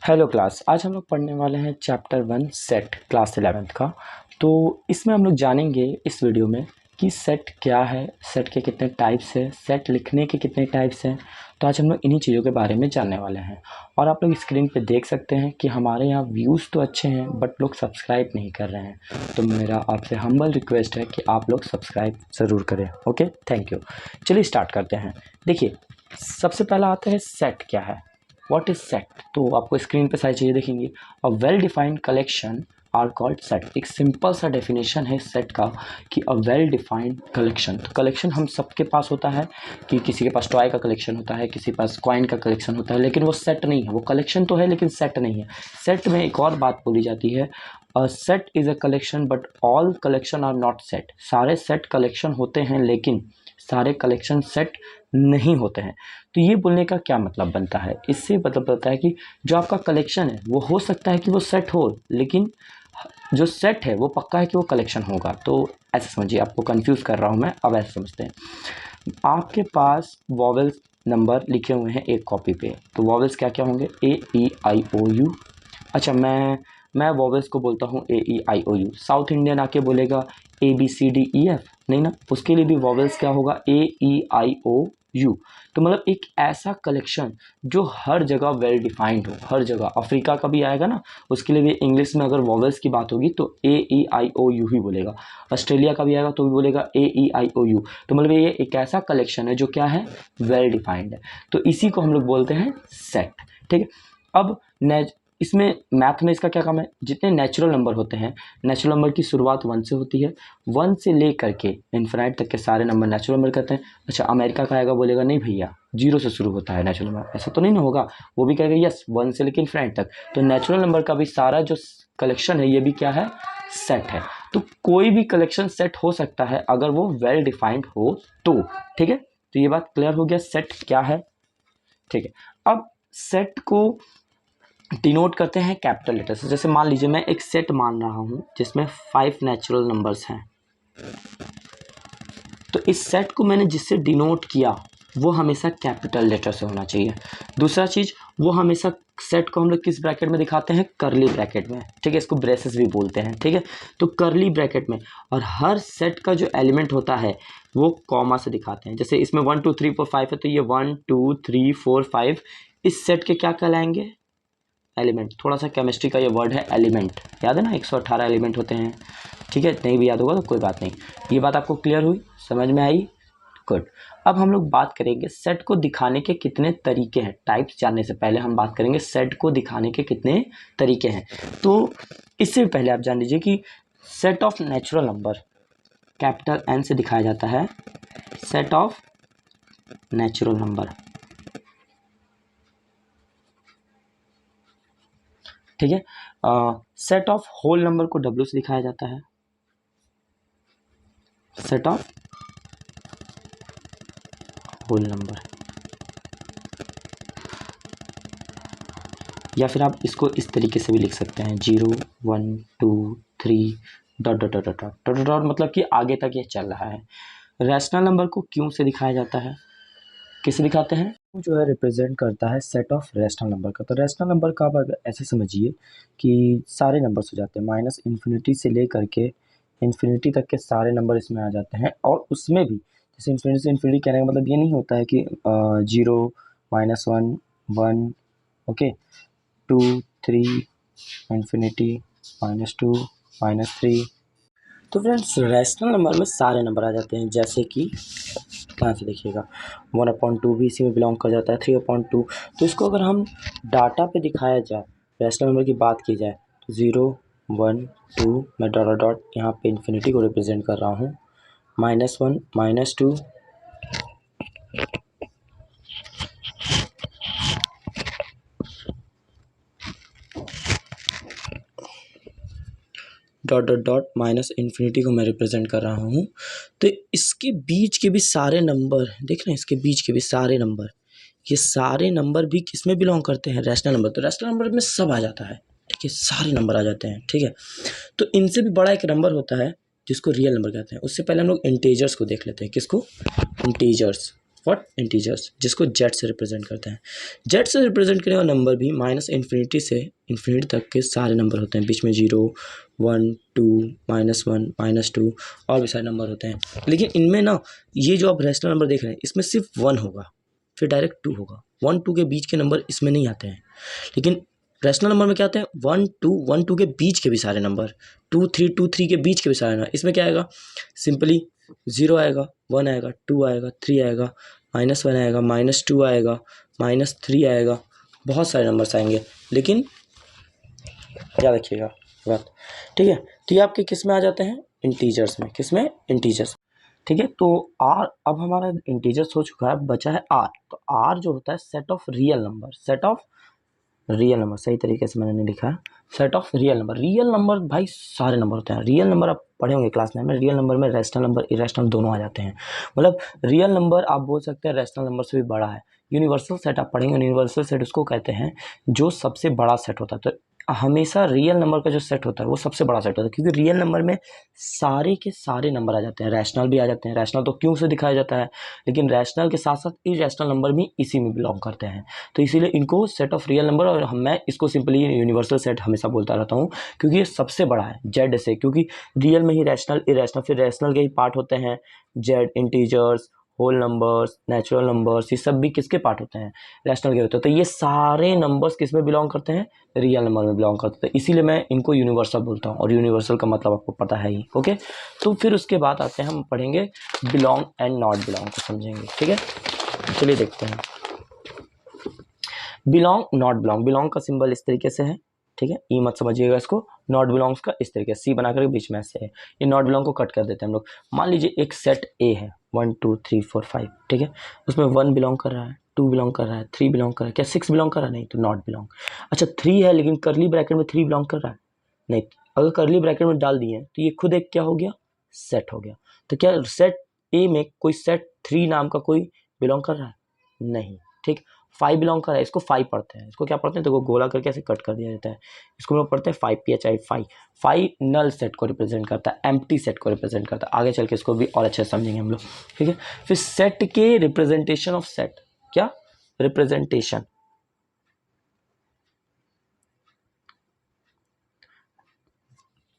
Hello class, आज हम लोग पढ़ने वाले हैं चैप्टर 1 सेट क्लास 11th का। तो इसमें हम लोग जानेंगे इस वीडियो में कि सेट क्या है, सेट के कितने टाइप्स है, सेट लिखने के कितने टाइप्स हैं। तो आज हम लोग इन्हीं चीज़ों के बारे में जानने वाले हैं। और आप लोग स्क्रीन पे देख सकते हैं कि हमारे यहाँ व्यूज़ तो अच्छे हैं बट लोग सब्सक्राइब नहीं कर रहे हैं। तो मेरा आपसे हम्बल रिक्वेस्ट है कि आप लोग सब्सक्राइब ज़रूर करें। Okay, thank you. चलिए स्टार्ट करते हैं। देखिए, सबसे पहला आता है सेट क्या है। What is set? तो आपको स्क्रीन पे सारी चीज़ें दिखेंगी। A well defined collection are called set. एक सिंपल सा डेफिनेशन है सेट का कि अ वेल डिफाइंड कलेक्शन। तो कलेक्शन हम सबके पास होता है कि किसी के पास टॉय का कलेक्शन होता है, किसी के पास कॉइन का कलेक्शन होता है, लेकिन वो सेट नहीं है। वो कलेक्शन तो है लेकिन सेट नहीं है। सेट में एक और बात बोली जाती है, a set is a collection but all collection are not set. सारे सेट कलेक्शन होते हैं लेकिन सारे कलेक्शन सेट नहीं होते हैं। तो ये बोलने का क्या मतलब बनता है? इससे मतलब बनता है कि जो आपका कलेक्शन है वो हो सकता है कि वो सेट हो, लेकिन जो सेट है वो पक्का है कि वो कलेक्शन होगा। तो ऐसे समझिए, आपको कंफ्यूज कर रहा हूँ मैं, अब ऐसे समझते हैं। आपके पास वॉवेल्स नंबर लिखे हुए हैं एक कॉपी पे। तो वॉवेल्स क्या क्या होंगे? A E I O U। अच्छा, मैं वॉवेल्स को बोलता हूँ A E I O U। South Indian आके बोलेगा ABCDEF, नहीं ना, उसके लिए भी वॉवेल्स क्या होगा? AE I O U। तो मतलब एक ऐसा कलेक्शन जो हर जगह वेल डिफाइंड हो, हर जगह। अफ्रीका का भी आएगा ना, उसके लिए भी इंग्लिश में अगर वॉवेल्स की बात होगी तो AE I O U ही बोलेगा। ऑस्ट्रेलिया का भी आएगा तो भी बोलेगा AE I O U। तो मतलब ये एक ऐसा कलेक्शन है जो क्या है? वेल डिफाइंड है। तो इसी को हम लोग बोलते हैं सेट। ठीक है। अब इसमें मैथ में इसका क्या काम है? जितने नेचुरल नंबर होते हैं, नेचुरल नंबर की शुरुआत 1 से होती है। 1 से ले करके इन्फिनाइट तक के सारे नंबर नेचुरल नंबर कहते हैं। अच्छा, अमेरिका का आएगा बोलेगा नहीं भैया 0 से शुरू होता है नेचुरल नंबर, ऐसा तो नहीं ना होगा। वो भी कहेगा यस 1 से लेके इन्फिनाइट तक। तो नेचुरल नंबर का भी सारा जो कलेक्शन है ये भी क्या है? सेट है। तो कोई भी कलेक्शन सेट हो सकता है अगर वो वेल डिफाइंड हो तो। ठीक है, तो ये बात क्लियर हो गया सेट क्या है। ठीक है, अब सेट को डिनोट करते हैं कैपिटल लेटर से। जैसे मान लीजिए मैं एक सेट मान रहा हूं जिसमें 5 नेचुरल नंबर्स हैं। तो इस सेट को मैंने जिससे डिनोट किया वो हमेशा कैपिटल लेटर से होना चाहिए। दूसरा चीज, वो हमेशा सेट को हम लोग किस ब्रैकेट में दिखाते हैं? करली ब्रैकेट में। ठीक है, इसको ब्रेसेस भी बोलते हैं। ठीक है, तो करली ब्रैकेट में। और हर सेट का जो एलिमेंट होता है वो कॉमा से दिखाते हैं। जैसे इसमें 1 2 3 4 5 है, तो ये 1 2 3 4 5 इस सेट के क्या कहलाएंगे? एलिमेंट। थोड़ा सा केमिस्ट्री का ये वर्ड है एलिमेंट, याद है ना? 118 एलिमेंट होते हैं। ठीक है, नहीं भी याद होगा तो कोई बात नहीं। ये बात आपको क्लियर हुई, समझ में आई? गुड। अब हम लोग बात करेंगे सेट को दिखाने के कितने तरीके हैं। टाइप्स जानने से पहले हम बात करेंगे सेट को दिखाने के कितने तरीके हैं। तो इससे पहले आप जान लीजिए कि set of natural number capital N से दिखाया जाता है। सेट ऑफ नेचुरल नंबर, ठीक है। सेट ऑफ होल नंबर को W से दिखाया जाता है। सेट ऑफ होल नंबर, या फिर आप इसको इस तरीके से भी लिख सकते हैं 0 1 2 3 dot dot dot dot dot dot dot, मतलब कि आगे तक ये चल रहा है। रैशनल नंबर को क्यों से दिखाया जाता है? किसे दिखाते हैं? जो है रिप्रेजेंट करता है सेट ऑफ रैशनल नंबर का। तो रैशनल नंबर का आप ऐसे समझिए कि सारे नंबर्स हो जाते हैं, माइनस इन्फिनिटी से ले करके इन्फिनिटी तक के सारे नंबर इसमें आ जाते हैं। और उसमें भी जैसे इन्फिनिटी से इन्फिनिटी कहने का मतलब ये नहीं होता है कि 0 -1 1, ओके, 2 3 इन्फिनिटी -2 -3। तो फ्रेंड्स, रैशनल नंबर में सारे नंबर आ जाते हैं। जैसे कि कहाँ से देखिएगा, 1/2 भी इसी में बिलोंग कर जाता है, 3/2। तो इसको अगर हम डाटा पे दिखाया जाए, रैशनल नंबर की बात की जाए, तो 0 1 2, मैं डॉट डॉट डॉट यहाँ पे इन्फिनिटी को रिप्रेजेंट कर रहा हूँ, -1 -2, dot dot dot minus infinity को मैं रिप्रेजेंट कर रहा हूँ। तो इसके बीच के भी सारे नंबर देख रहे हैं, इसके बीच के भी सारे नंबर, ये सारे नंबर भी किसमें बिलोंग करते हैं? Rational number. तो रैशनल नंबर में सब आ जाता है, ठीक है, सारे नंबर आ जाते हैं। ठीक है, तो इनसे भी बड़ा एक नंबर होता है जिसको रियल नंबर कहते हैं। उससे पहले हम लोग इंटीजर्स को देख लेते हैं। किसको? इंटीजर्स। व्हाट इंटीजर्स, जिसको जेड से रिप्रेजेंट करते हैं। जेड से रिप्रेजेंट करने वाला नंबर भी माइनस इन्फिनिटी से इन्फिनिटी तक के सारे नंबर होते हैं, बीच में 0 1 2 -1 -2 और भी सारे नंबर होते हैं। लेकिन इनमें ना ये जो आप रैशनल नंबर देख रहे हैं इसमें सिर्फ 1 होगा, फिर डायरेक्ट 2 होगा। 1 2 के बीच के नंबर इसमें नहीं आते हैं। लेकिन रैशनल नंबर में क्या आते हैं, 1 2 के बीच के भी सारे नंबर, 2 3 के बीच के भी सारे नंबर। इसमें क्या आएगा, सिंपली 0 आएगा, 1 आएगा, 2 आएगा, 3 आएगा, -1 आएगा, -2 आएगा, -3 आएगा, बहुत सारे नंबर्स आएंगे। लेकिन याद रखिएगा बात, ठीक है। तो ये आपके किस में आ जाते हैं, इंटीजर्स में। किस में, इंटीजर्स, ठीक है। तो आर, अब हमारा इंटीजर्स हो चुका है, बचा है आर। तो आर जो होता है set of real number, set of real number, सही तरीके से मैंने नहीं लिखा है, set of real number. Real number भाई सारे नंबर होते हैं। रियल नंबर आप पढ़े होंगे क्लास 9 में, रियल नंबर में रैशनल नंबर इरेशनल दोनों आ जाते हैं। मतलब रियल नंबर आप बोल सकते हैं रैशनल नंबर से भी बड़ा है। यूनिवर्सल सेट आप पढ़ेंगे, यूनिवर्सल सेट उसको कहते हैं जो सबसे बड़ा सेट होता है। तो हमेशा रियल नंबर का जो सेट होता है वो सबसे बड़ा सेट होता है, क्योंकि रियल नंबर में सारे के सारे नंबर आ जाते हैं, रैशनल भी आ जाते हैं। रैशनल तो क्यों से दिखाया जाता है, लेकिन रैशनल के साथ साथ इरेशनल नंबर भी इसी में बिलोंग करते हैं। तो इसीलिए इनको सेट ऑफ रियल नंबर, और मैं इसको सिंपली यूनिवर्सल सेट हमेशा बोलता रहता हूँ, क्योंकि ये सबसे बड़ा है जेड से। क्योंकि रियल में ही रैशनल, इरेशनल, फिर रैशनल के ही पार्ट होते हैं Z, integers, whole numbers, natural numbers, ये सब भी किसके पार्ट होते हैं, रैशनल के होते हैं। तो ये सारे नंबर्स किस में बिलोंग करते हैं, रियल नंबर में बिलोंग करते हैं। इसीलिए मैं इनको यूनिवर्सल बोलता हूँ, और यूनिवर्सल का मतलब आपको पता है ही। ओके, तो फिर उसके बाद आते हैं, हम पढ़ेंगे बिलोंग एंड नॉट बिलोंग को समझेंगे, ठीक है। चलिए देखते हैं बिलोंग नॉट बिलोंग। बिलोंग का सिंबल इस तरीके से है, ठीक है, ई मत समझिएगा इसको। नॉट बिलोंग्स का इस तरीके से सी बना कर बीच में ऐसे है। ये नॉट बिलोंग को कट कर देते हैं हम लोग। मान लीजिए एक सेट ए है 1 2 3 4 5, ठीक है, उसमें 1 बिलोंग कर रहा है, 2 बिलोंग कर रहा है, 3 बिलोंग कर रहा है, क्या 6 बिलोंग कर रहा है, नहीं, तो नॉट बिलोंग। अच्छा 3 है लेकिन करली ब्रैकेट में 3 बिलोंग कर रहा है, नहीं, अगर करली ब्रैकेट में डाल दिए तो ये खुद एक क्या हो गया, सेट हो गया। तो क्या सेट ए में कोई सेट 3 नाम का कोई बिलोंग कर रहा है, नहीं, ठीक। 5 बिलोंग कर रहा है, इसको 5 पढ़ते हैं, इसको क्या पढ़ते हैं, तो गोला करके ऐसे कट कर दिया जाता है, इसको हम लोग पढ़ते हैं 5 5। 5 नल सेट को रिप्रेजेंट करता है, एम्प्टी सेट को रिप्रेजेंट करता है। आगे चल के इसको भी और अच्छे से समझेंगे हम लोग, ठीक है। फिर सेट के रिप्रेजेंटेशन ऑफ सेट, क्या रिप्रेजेंटेशन,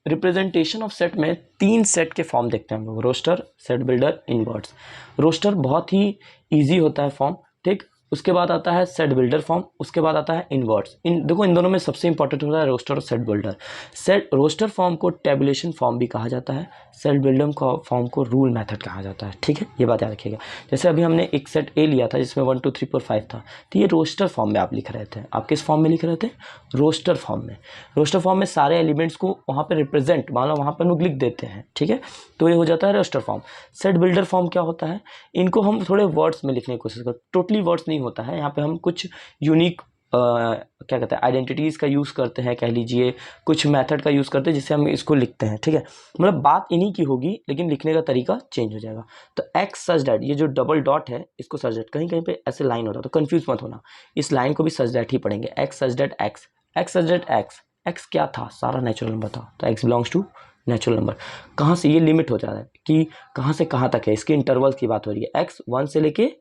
रिप्रेजेंटेशन ऑफ सेट में 3 सेट के फॉर्म देखते हैं हम लोग, roster, set builder, inverts. Roster बहुत ही इजी होता है फॉर्म, ठीक। उसके बाद आता है सेट बिल्डर फॉर्म, उसके बाद आता है इनवर्ट्स। इन देखो, इन दोनों में सबसे इंपॉर्टेंट होता है रोस्टर और set builder. Set roster form को टेबुलेशन फॉर्म भी कहा जाता है, सेट बिल्डर फॉर्म को रूल मेथड कहा जाता है, ठीक है, ये बात याद रखिएगा। जैसे अभी हमने एक सेट ए लिया था जिसमें 1 2 3 4 5 था, तो ये रोस्टर फॉर्म में आप लिख रहे थे। आप किस फॉर्म में लिख रहे थे, रोस्टर फॉर्म में। रोस्टर फॉर्म में सारे एलिमेंट्स को वहाँ पे रिप्रेजेंट, मान लो वहाँ पर लोग लिख देते हैं, ठीक है, तो ये हो जाता है roster form. Set builder form क्या होता है, इनको हम थोड़े वर्ड्स में लिखने की कोशिश करते हैं, टोटली वर्ड्स नहीं होता है, यहाँ पे हम कुछ यूनिक क्या कहते हैं, आइडेंटिटीज़ का यूज़ करते हैं, कह लीजिए कुछ मेथड का यूज़ करते हैं जिससे हम इसको लिखते हैं, ठीक है। मतलब बात इन्हीं की होगी लेकिन लिखने का तरीका चेंज हो जाएगा। तो एक्स सच डैट, ये जो डबल डॉट है इसको सच डैट, कहीं कहीं पे ऐसे लाइन होता है तो कंफ्यूज मत होना, इस लाइन को भी सच डैट ही पढ़ेंगे। X such that X, X such that X, एक्स क्या था, सारा नेचुरल नंबर था, तो X belongs to natural number. कहाँ से ये लिमिट हो जाता है कि कहाँ से कहाँ तक है, इसके इंटरवल्स की बात हो रही है, एक्स 1 से लेके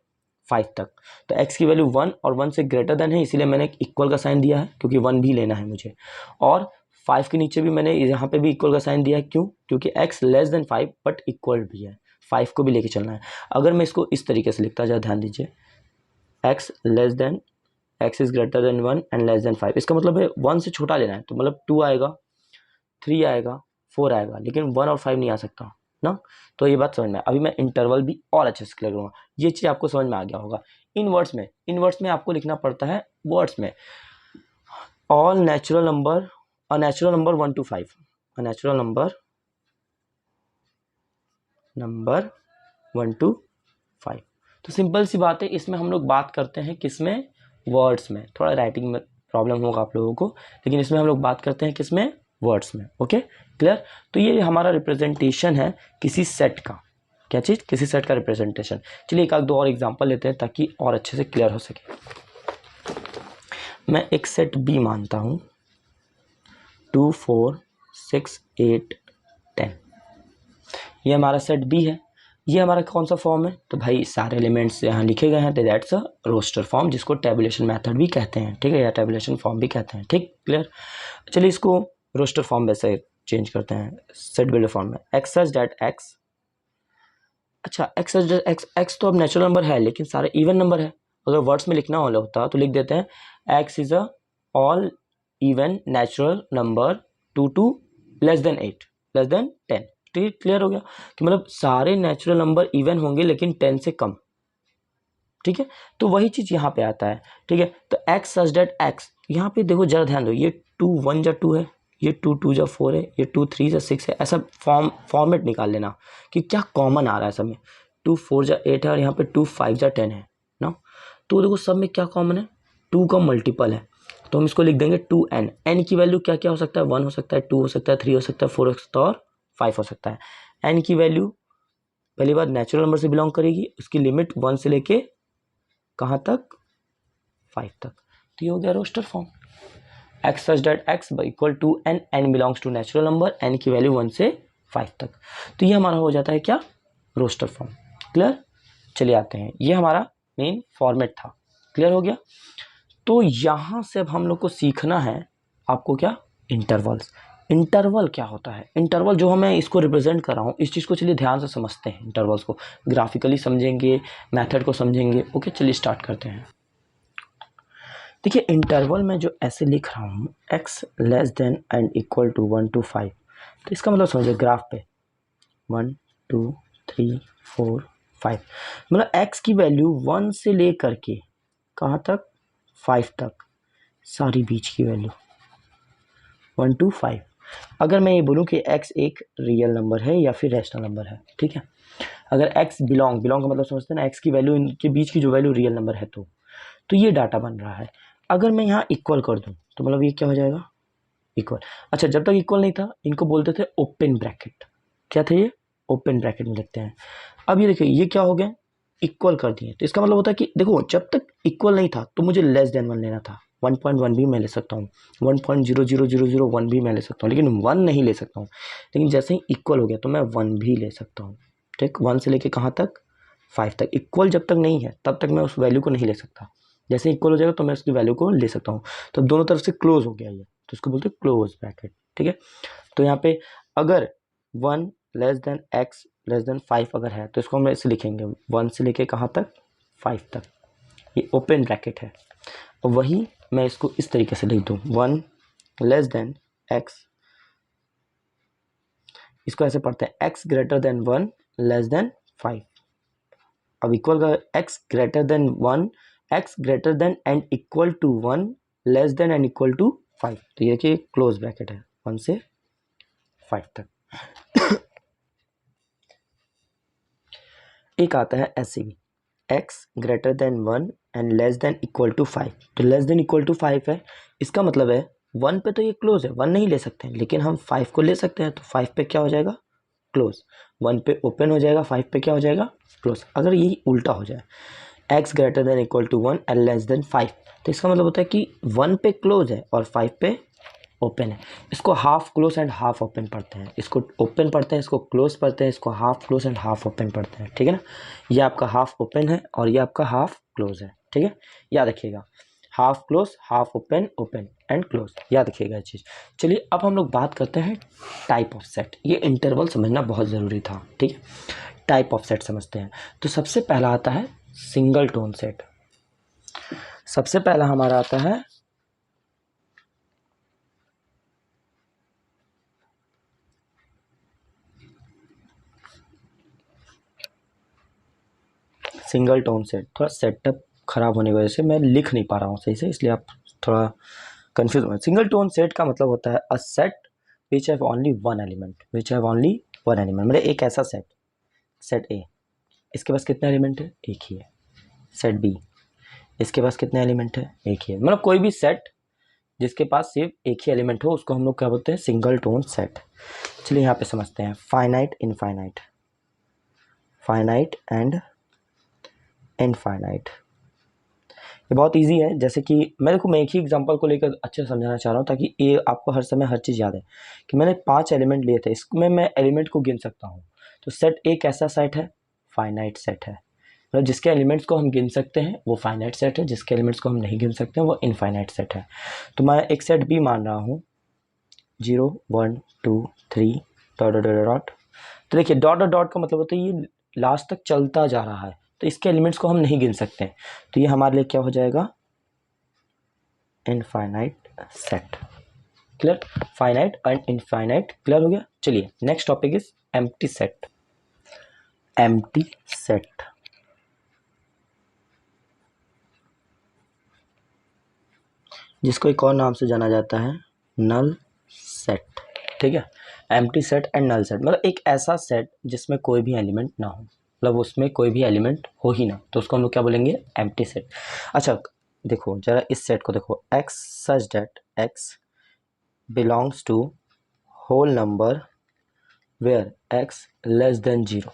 5 तक। तो x की वैल्यू 1 और 1 से ग्रेटर देन है, इसीलिए मैंने इक्वल का साइन दिया है, क्योंकि 1 भी लेना है मुझे। और 5 के नीचे भी मैंने यहाँ पे भी इक्वल का साइन दिया है, क्यों, क्योंकि x less than 5 but equal भी है, 5 को भी लेके चलना है। अगर मैं इसको इस तरीके से लिखता जाए, ध्यान दीजिए, x less then, x is greater than 1 and less than 5, इसका मतलब है 1 से छोटा लेना है, तो मतलब 2 आएगा, 3 आएगा, 4 आएगा, लेकिन 1 और 5 नहीं आ सकता ना। तो ये बात समझ में, अभी मैं इंटरवल भी और अच्छे से क्लियर करूँगा, ये चीज़ आपको समझ में आ गया होगा। इनवर्ट्स में आपको लिखना पड़ता है वर्ड्स में, all natural number, a natural number 1 to 5, a natural number 1 to 5। तो सिंपल सी बात है, इसमें हम लोग बात करते हैं किसमें, वर्ड्स में। थोड़ा राइटिंग में प्रॉब्लम होगा आप लोगों को, लेकिन इसमें हम लोग बात करते हैं किसमें, वर्ड्स में। Okay, clear. तो ये हमारा रिप्रेजेंटेशन है किसी सेट का, क्या चीज़, किसी सेट का रिप्रेजेंटेशन। चलिए एक आध दो और एग्जांपल लेते हैं ताकि और अच्छे से क्लियर हो सके। मैं एक सेट बी मानता हूँ, 2 4 6 8 10, ये हमारा सेट बी है। ये हमारा कौन सा फॉर्म है, तो भाई सारे एलिमेंट्स यहाँ लिखे गए हैं, तो दैट्स अ रोस्टर फॉर्म, जिसको टेबुलेशन मेथड भी कहते हैं, ठीक है, या टेबुलेशन फॉर्म भी कहते हैं, ठीक, क्लियर। चलिए इसको रोस्टर फॉर्म वैसे चेंज करते हैं सेट बिल्डर फॉर्म में, एक्स सच दैट एक्स। अच्छा, x such that x, x तो अब नेचुरल नंबर है लेकिन सारे इवन नंबर है। अगर वर्ड्स में लिखना वाला होता तो लिख देते हैं x is a all even natural number 2 to less than 8 less than 10। ठीक, क्लियर हो गया कि मतलब सारे नेचुरल नंबर इवन होंगे लेकिन 10 से कम, ठीक है। तो वही चीज़ यहाँ पे आता है, ठीक है। तो एक्स सच डेट एक्स, यहाँ पे देखो जरा ध्यान दो, ये 2 1 जा 2 है, ये 2 2 जा 4 है, ये 2 3 जा 6 है, ऐसा फॉर्मेट निकाल लेना कि क्या कॉमन आ रहा है सब में। 2 4 जा 8 है और यहाँ पे 2 5 जा 10 है ना। तो देखो सब में क्या कॉमन है, 2 का मल्टीपल है, तो हम इसको लिख देंगे 2n। n की वैल्यू क्या क्या हो सकता है, 1 हो सकता है, 2 हो सकता है, 3 हो सकता है, 4 हो सकता है और 5 हो सकता है। n की वैल्यू पहली बार नेचुरल नंबर से बिलोंग करेगी, उसकी लिमिट 1 से लेके कहाँ तक, 5 तक। तो ये हो गया roster form, X such that X equal to N, N belongs to natural number, N की वैल्यू 1 से 5 तक। तो ये हमारा हो जाता है क्या, रोस्टर फॉर्म, क्लियर। चलिए आते हैं, ये हमारा मेन फॉर्मेट था, क्लियर हो गया। तो यहाँ से अब हम लोग को सीखना है आपको क्या, इंटरवल्स। इंटरवल क्या होता है, इंटरवल जो मैं इसको रिप्रेजेंट कर रहा हूँ, इस चीज़ को चलिए ध्यान से समझते हैं। इंटरवल्स को ग्राफिकली समझेंगे, मेथड को समझेंगे। ओके, चलिए स्टार्ट करते हैं। देखिए इंटरवल में जो ऐसे लिख रहा हूँ, x less than and equal to 1 to 5, तो इसका मतलब समझिए ग्राफ पे 1 2 3 4 5, मतलब x की वैल्यू 1 से ले करके कहाँ तक, 5 तक, सारी बीच की वैल्यू 1 to 5। अगर मैं ये बोलूँ कि x एक रियल नंबर है या फिर रैशनल नंबर है, ठीक है। अगर x बिलोंग का मतलब समझते हैं ना, x की वैल्यू, इनके बीच की जो वैल्यू रियल नंबर है, तो ये डाटा बन रहा है। अगर मैं यहाँ इक्वल कर दूँ तो मतलब ये क्या हो जाएगा, इक्वल। अच्छा, जब तक इक्वल नहीं था इनको बोलते थे ओपन ब्रैकेट, क्या थे ये, ओपन ब्रैकेट में लिखते हैं। अब ये देखिए ये क्या हो गया, इक्वल कर दिए, तो इसका मतलब होता है कि देखो जब तक इक्वल नहीं था तो मुझे लेस देन 1 लेना था, 1.1 भी मैं ले सकता हूँ, 1.00001 भी मैं ले सकता हूँ, लेकिन 1 नहीं ले सकता हूँ। लेकिन जैसे ही इक्वल हो गया तो मैं 1 भी ले सकता हूँ, ठीक। 1 से लेके कहाँ तक, 5 तक। इक्वल जब तक नहीं है तब तक मैं उस वैल्यू को नहीं ले सकता, जैसे इक्वल हो जाएगा तो मैं उसकी वैल्यू को ले सकता हूँ। तो दोनों तरफ से क्लोज हो गया ये, तो इसको बोलते हैं क्लोज ब्रैकेट, ठीक है। तो यहाँ पे अगर 1 less then x less than 5 अगर है तो इसको हम ऐसे लिखेंगे, 1 से लेके कहाँ तक, 5 तक, ये ओपन ब्रैकेट है। और वही मैं इसको इस तरीके से लिख दूँ, 1 लेस देन x, इसको ऐसे पढ़ते हैं x greater than 1 less than 5। अब इक्वल का x greater than 1, x greater than and equal to 1 less than and equal to 5। तो ये कि क्लोज ब्रैकेट है 1 से 5 तक। एक आता है ऐसे भी, x greater than 1 and less than equal to 5। तो लेस देन इक्वल टू 5 है, इसका मतलब है 1 पे तो ये क्लोज है, 1 नहीं ले सकते हैं, लेकिन हम 5 को ले सकते हैं। तो 5 पे क्या हो जाएगा, क्लोज। 1 पे ओपन हो जाएगा, 5 पे क्या हो जाएगा, क्लोज। अगर यही उल्टा हो जाए, x greater than equal to 1 and less than 5, तो इसका मतलब होता है कि 1 पे क्लोज है और 5 पे ओपन है। इसको half close and half open पढ़ते हैं, इसको ओपन पढ़ते हैं, इसको क्लोज पढ़ते हैं, इसको half close and half open पढ़ते हैं, ठीक है ना। ये आपका हाफ ओपन है और ये आपका हाफ क्लोज है, ठीक है, याद रखिएगा। Half close, half open, open and close, याद रखिएगा ये चीज़। चलिए अब हम लोग बात करते हैं टाइप ऑफ सेट। ये इंटरवल समझना बहुत ज़रूरी था, ठीक है। टाइप ऑफ सेट समझते हैं। तो सबसे पहला आता है सिंगल टोन सेट। सबसे पहला हमारा आता है सिंगल टोन सेट। थोड़ा सेटअप खराब होने की वजह से मैं लिख नहीं पा रहा हूँ सही से, इसलिए आप थोड़ा कंफ्यूज हो। सिंगल टोन सेट का मतलब होता है a set which have only one element, which have only one element. मतलब एक ऐसा सेट, सेट ए, इसके पास कितने एलिमेंट है, एक ही है। सेट बी, इसके पास कितने एलिमेंट है, एक ही है। मतलब कोई भी सेट जिसके पास सिर्फ एक ही एलिमेंट हो उसको हम लोग क्या बोलते हैं, सिंगल टोन सेट। चलिए यहाँ पे समझते हैं, finite, infinite, finite and infinite. ये बहुत इजी है। जैसे कि मैं एक ही एग्जांपल को लेकर अच्छे से समझाना चाह रहा हूँ ताकि ये आपको हर समय हर चीज़ याद है। कि मैंने 5 एलिमेंट लिए थे, इसमें मैं एलिमेंट को गिन सकता हूँ। तो सेट एक ऐसा सेट है फाइनाइट सेट है। मतलब जिसके एलिमेंट्स को हम गिन सकते हैं वो फाइनाइट सेट है, जिसके एलिमेंट्स को हम नहीं गिन सकते हैं वो इनफाइनाइट सेट है। तो मैं एक सेट बी मान रहा हूँ 0 1 2 3 डॉट डॉट डॉट डॉट। तो देखिए डॉट डॉट डॉट का मतलब होता है ये लास्ट तक चलता जा रहा है, तो इसके एलिमेंट्स को हम नहीं गिन सकते हैं, तो ये हमारे लिए क्या हो जाएगा, infinite set. Clear, finite and infinite clear हो गया। चलिए next topic is empty set. Empty set जिसको एक और नाम से जाना जाता है नल सेट। ठीक है, empty set and null set मतलब एक ऐसा सेट जिसमें कोई भी एलिमेंट ना हो, मतलब उसमें कोई भी एलिमेंट हो ही ना, तो उसको हम लोग क्या बोलेंगे, एम्प्टी सेट। अच्छा देखो जरा इस सेट को देखो, x such that x belongs to whole number where x less than 0।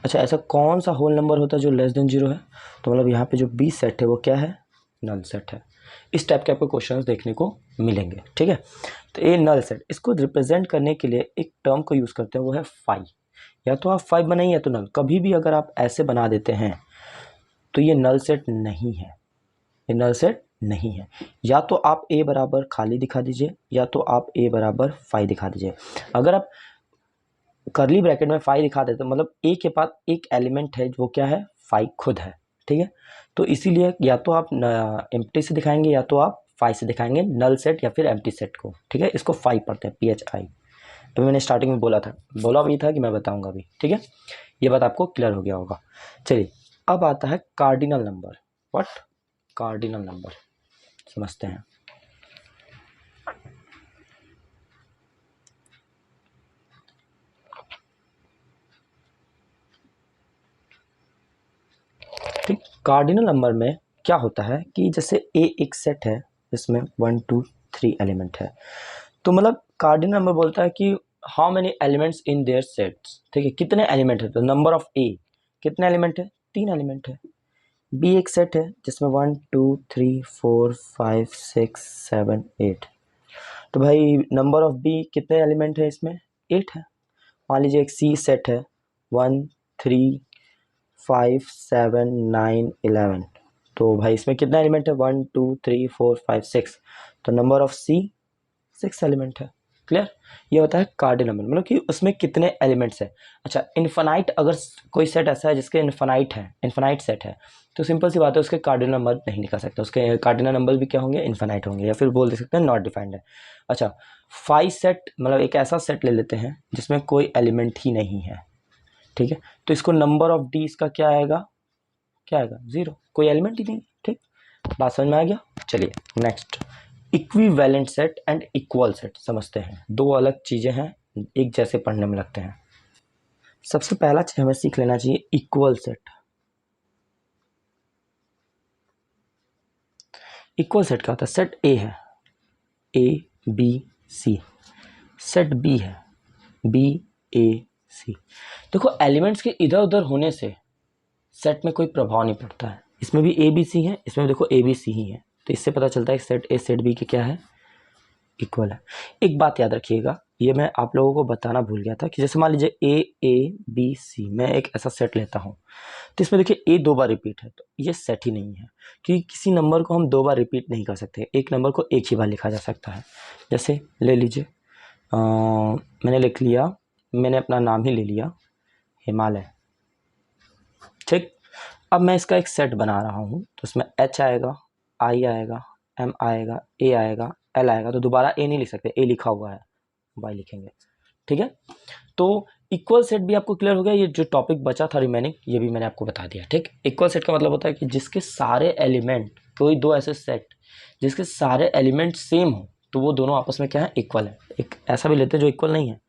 अच्छा ऐसा कौन सा होल नंबर होता है जो लेस देन 0 है, तो मतलब यहाँ पे जो बी सेट है वो क्या है, नल सेट है। इस टाइप के आपको क्वेश्चंस देखने को मिलेंगे। ठीक है, तो ये नल सेट, इसको रिप्रेजेंट करने के लिए एक टर्म को यूज़ करते हैं वो है फाई। या तो आप फाई बनाइए या तो नल, कभी भी अगर आप ऐसे बना देते हैं तो ये नल सेट नहीं है, ये नल सेट नहीं है। या तो आप ए बराबर खाली दिखा दीजिए या तो आप ए बराबर फाई दिखा दीजिए। अगर आप करली ब्रैकेट में फाई दिखा देते मतलब ए के पास एक एलिमेंट है वो क्या है, फाई खुद है। ठीक है, तो इसीलिए या तो आप एम्प्टी से दिखाएंगे या तो आप फाई से दिखाएंगे नल सेट या फिर एम्प्टी सेट को। ठीक है, इसको फाई पढ़ते हैं, PHI। तो मैंने स्टार्टिंग में बोला भी था कि मैं बताऊंगा अभी। ठीक है, ये बात आपको क्लियर हो गया होगा। चलिए अब आता है cardinal number. What, cardinal number समझते हैं। ठीक, कार्डिनल नंबर में क्या होता है कि जैसे ए एक सेट है जिसमें 1 2 3 एलिमेंट है, तो मतलब कार्डिनल नंबर बोलता है कि how many elements in their sets. ठीक है, कितने एलिमेंट है, तो नंबर ऑफ ए कितने एलिमेंट है, 3 एलिमेंट है। बी एक सेट है जिसमें 1 2 3 4 5 6 7 8, तो भाई नंबर ऑफ बी कितने एलिमेंट है इसमें, 8 है। मान लीजिए एक सी सेट है 1 3 5 7 9 11, तो भाई इसमें कितना एलिमेंट है, 1 2 3 4 5 6, तो नंबर ऑफ सी 6 एलिमेंट है। क्लियर, ये होता है कार्डिनल नंबर, मतलब कि उसमें कितने एलिमेंट्स है। अच्छा इन्फानाइट, अगर कोई सेट ऐसा है जिसके इन्फानाइट है, इन्फानाइट सेट है, तो सिंपल सी बात है उसके कार्डिनल नंबर नहीं निकाल सकते, उसके कार्डिनल नंबर भी क्या होंगे, इन्फानाइट होंगे, या फिर बोल दे सकते हैं नॉट डिफाइंड है। अच्छा फाइव सेट मतलब एक ऐसा सेट ले लेते हैं जिसमें कोई एलिमेंट ही नहीं है। ठीक है, तो इसको नंबर ऑफ डी इसका क्या आएगा, क्या आएगा, 0, कोई एलिमेंट ही नहीं। ठीक, बात समझ में आ गया। चलिए next, equivalent set and equal set समझते हैं। दो अलग चीजें हैं, एक जैसे पढ़ने में लगते हैं। सबसे पहला चीज हमें सीख लेना चाहिए इक्वल सेट। इक्वल सेट क्या होता है, सेट ए है ABC, सेट बी है BAC। देखो एलिमेंट्स के इधर उधर होने से सेट में कोई प्रभाव नहीं पड़ता है। इसमें भी ABC है, इसमें देखो ABC ही है, तो इससे पता चलता है कि सेट ए सेट बी के क्या है, इक्वल है। एक बात याद रखिएगा, ये मैं आप लोगों को बताना भूल गया था कि जैसे मान लीजिए AABC, मैं एक ऐसा सेट लेता हूँ, तो इसमें देखिए ए 2 बार रिपीट है, तो ये सेट ही नहीं है, क्योंकि किसी नंबर को हम 2 बार रिपीट नहीं कर सकते, एक नंबर को एक ही बार लिखा जा सकता है। जैसे ले लीजिए मैंने लिख लिया, मैंने अपना नाम ही ले लिया हिमालय। ठीक, अब मैं इसका एक सेट बना रहा हूँ, तो उसमें H आएगा, I आएगा, M आएगा, A आएगा, L आएगा, तो दोबारा A नहीं लिख सकते, A लिखा हुआ है, Y लिखेंगे। ठीक है, तो इक्वल सेट भी आपको क्लियर हो गया। ये जो टॉपिक बचा था रिमेनिंग, ये भी मैंने आपको बता दिया। ठीक, इक्वल सेट का मतलब होता है कि जिसके सारे एलिमेंट, कोई दो ऐसे सेट जिसके सारे एलिमेंट सेम हो, तो वो दोनों आपस में क्या है, इक्वल है। एक ऐसा भी लेते हैं जो इक्वल नहीं है,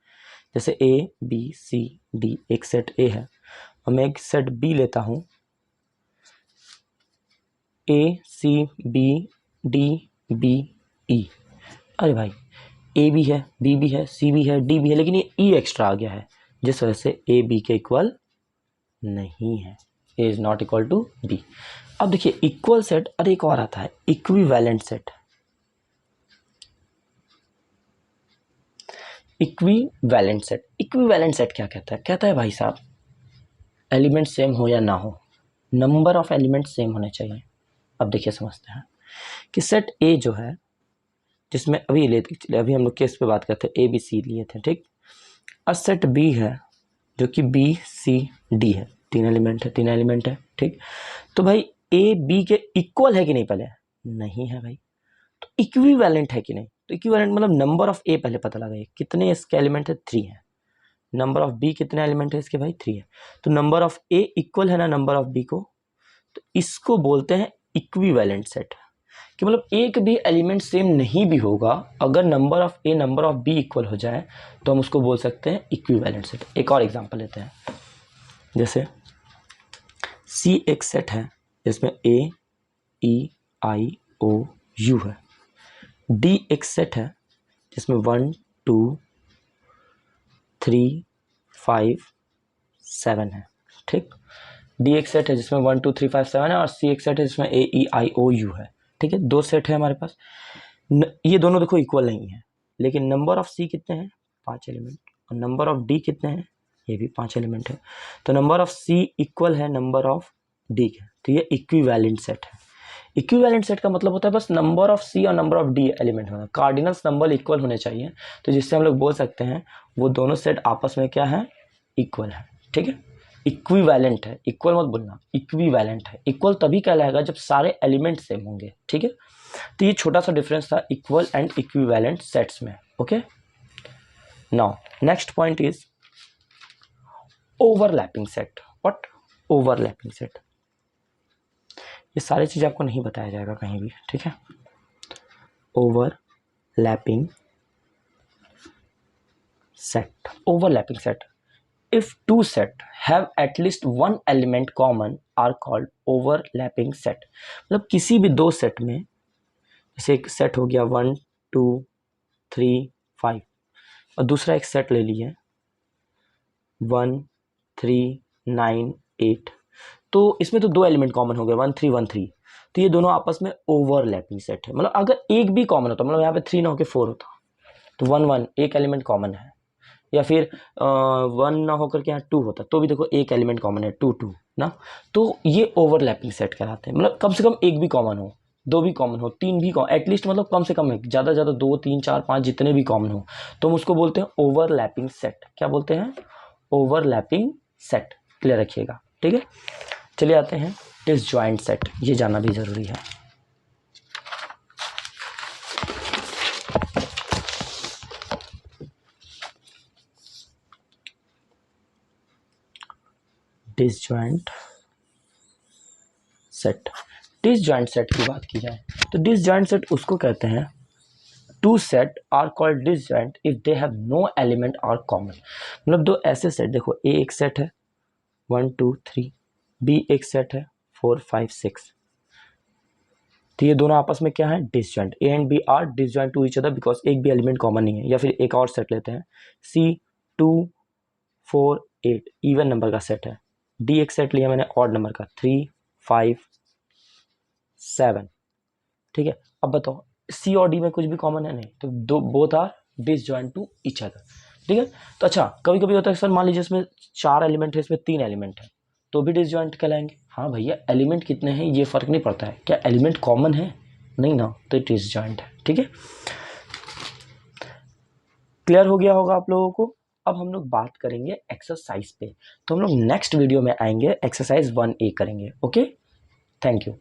जैसे ABCD एक सेट ए है, और मैं एक सेट बी लेता हूँ ACBDBE। अरे भाई ए भी है, बी भी है, सी भी है, डी भी है, लेकिन ये ई एक्स्ट्रा आ गया है, जिस वजह से ए बी के इक्वल नहीं है, A is not equal to B. अब देखिए इक्वल सेट, अरे एक और आता है equivalent set. Equivalent set, equivalent set क्या कहता है, कहता है भाई साहब एलिमेंट सेम हो या ना हो, नंबर ऑफ एलिमेंट सेम होने चाहिए। अब देखिए समझते हैं कि सेट ए जो है, जिसमें अभी लेते चलिए, अभी हम लोग केस पे बात करते हैं, ए बी सी लिए थे, ठीक। और सेट बी है जो कि बी सी डी है, तीन एलिमेंट है, ठीक। तो भाई ए बी के इक्वल है कि नहीं, पहले नहीं है भाई, तो इक्विवेलेंट है कि नहीं, तो इक्विवेलेंट मतलब नंबर ऑफ ए पहले पता लगाइए, कितने इसके एलिमेंट है, 3 है। नंबर ऑफ बी कितने एलिमेंट है इसके, भाई 3 है। तो नंबर ऑफ ए इक्वल है ना नंबर ऑफ बी को, तो इसको बोलते हैं इक्विवेलेंट सेट। कि मतलब एक भी एलिमेंट सेम नहीं भी होगा, अगर number of A number of B equal हो जाए तो हम उसको बोल सकते हैं इक्विवेलेंट सेट। एक और एग्जांपल लेते हैं, जैसे सी एक सेट है जिसमें ए ई आई ओ यू है। डी एक सेट है जिसमें 1 2 3 5 7 है, ठीक। डी एक सेट है जिसमें 1 2 3 5 7 है, और सी एक सेट है जिसमें ए ई आई ओ यू है, ठीक है। दो सेट है हमारे पास। ये दोनों देखो इक्वल नहीं है, लेकिन नंबर ऑफ सी कितने हैं, 5 एलिमेंट, और नंबर ऑफ डी कितने हैं, ये भी 5 एलिमेंट है। तो नंबर ऑफ सी इक्वल है नंबर ऑफ डी के, तो ये इक्विवेलेंट सेट है। इक्विवेलेंट सेट का मतलब होता है बस नंबर ऑफ सी और नंबर ऑफ डी एलिमेंट होना, कार्डिनल्स नंबर इक्वल होने चाहिए, तो जिससे हम लोग बोल सकते हैं वो दोनों सेट आपस में क्या है, इक्वल है, ठीक है। इक्विवेलेंट है, इक्वल मत बोलना, इक्विवेलेंट है। इक्वल तभी कहलाएगा जब सारे एलिमेंट सेम होंगे, ठीक है। तो ये छोटा सा डिफरेंस था इक्वल एंड इक्विवेलेंट सेट्स में, okay. Now next point is overlapping set. What, overlapping set, ये सारी चीज़ आपको नहीं बताया जाएगा कहीं भी, ठीक है। Overlapping set, overlapping set, if two set have at least one element common are called overlapping set। मतलब किसी भी दो सेट में, जैसे एक सेट हो गया 1 2 3 5, और दूसरा एक सेट ले लिए 1 3 9 8, तो इसमें तो दो एलिमेंट कॉमन हो गए 1 3 1 3, तो ये दोनों आपस में ओवरलैपिंग सेट है। मतलब अगर एक भी कॉमन होता, मतलब यहाँ पे 3 ना होकर 4 होता, तो 1 1 एक एलिमेंट कॉमन है, या फिर 1 ना होकर के यहाँ 2 होता, तो भी देखो एक एलिमेंट कॉमन है 2 2 ना, तो ये ओवरलैपिंग सेट कहलाते हैं। मतलब कम से कम एक भी कॉमन हो, दो भी कॉमन हो, तीन भी कॉमन, एटलीस्ट मतलब कम से कम एक, ज़्यादा से ज़्यादा 2 3 4 5 जितने भी कॉमन हो, तो हम उसको बोलते हैं ओवरलैपिंग सेट। क्या बोलते हैं, ओवरलैपिंग सेट। क्लियर रखिएगा, ठीक है। चलिए आते हैं डिसजॉइंट सेट, ये जानना भी ज़रूरी है। डिसजॉइंट सेट, डिसजॉइंट सेट की बात की जाए तो डिसजॉइंट सेट उसको कहते हैं, two set are called disjoint if they have no element are common. मतलब दो ऐसे सेट, देखो ए एक सेट है 1 2 3, बी एक सेट है 4 5 6, तो ये दोनों आपस में क्या है, disjoint. A and B are disjoint to each other because एक भी एलिमेंट कॉमन नहीं है। या फिर एक और सेट लेते हैं, सी 2 4 8 इवन नंबर का सेट है, डी एक सेट लिया मैंने ऑड नंबर का 3 5 7, ठीक है। अब बताओ सी और डी में कुछ भी कॉमन है नहीं, तो दो both are disjoint to each other, ठीक है। तो अच्छा कभी कभी होता है सर, मान लीजिए इसमें 4 एलिमेंट है, इसमें 3 एलिमेंट है, तो भी डिसजॉइंट कहलाएंगे। हाँ भैया एलिमेंट कितने हैं ये फर्क नहीं पड़ता है, क्या एलिमेंट कॉमन है, नहीं ना, तो डिसजॉइंट है, ठीक है। क्लियर हो गया होगा आप लोगों को। अब हम लोग बात करेंगे एक्सरसाइज पे, तो हम लोग नेक्स्ट वीडियो में आएंगे, एक्सरसाइज 1A करेंगे, ओके। Thank you.